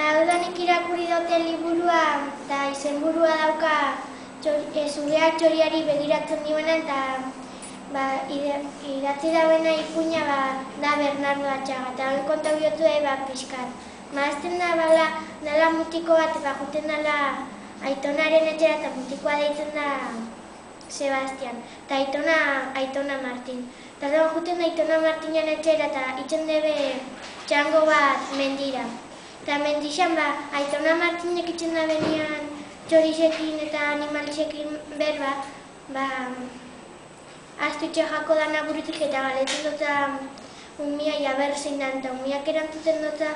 Udanik irakurri dute liburua eta izenburua dauka Zugeak txoriari begiratzen dioena eta idatzi dauena ipuina da Bernardo Atxaga eta hori kontau jotu pixkat. Azten da dala mutiko bat juten dala Aitonaren etxera eta mutikoa deitzen da Sebastian eta Aitona Martin. Eta juten da Aitona Martinen etxera eta itzen debe txango bat mendira. Eta mendixan Aitona Martinek itzen da benian txorisekin eta animalixekin berba, astutxe jako dana burutik eta galetzen dutza umia jaber zein dan, eta umiak erantzuten dutza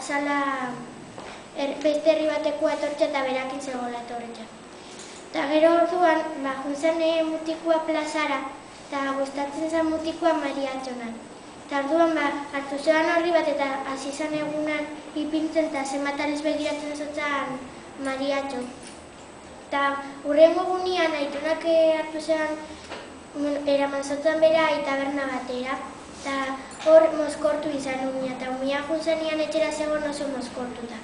zala beste herri batekoa etortza eta berakin zegoela etorretza. Eta gero orduan, juntzan mutikua plazara, eta gustatzen zen mutikua mariatxonan. Eta orduan hartu zelan horri bat eta hasi zan egunan ipintzen eta zenbatariz begiratzen zotzan mariatxo. Eta hurrengo gunean Aitonak hartu zelan eraman zotzan bera taberna batera. Eta hor mozkortu izan umia, eta umia juntzanian etxera zegoen oso mozkortuta.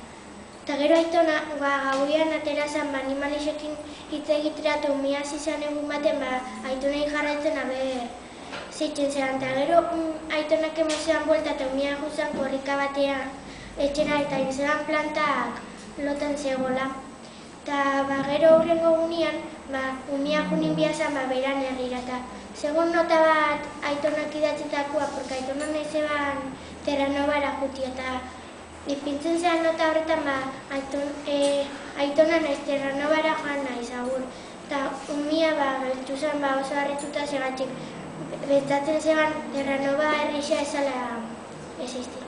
Eta gero Aitona gauian atera zan animalixekin hitz egitera eta umia hasi zan egun baten Aitonei jarraitzen zeitzen zelan. Eta gero Aitonak emozioan buelta eta umia juntzan korrika batean etxera eta inzelan plantak lotan zegoela. Eta gero hurrengo gunean umia junin biazan beran herrira eta segun nota bat Aitonak idatzitakoa, porque Aitona nahi zeban Terranobara juti eta ipintzen zean nota horretan Aitona nahiz Terranobara joan nahiz agur. Eta umia geltu zen oso harrituta segatxik. Bentsatzen zeban Terranova herrixa ezala existi.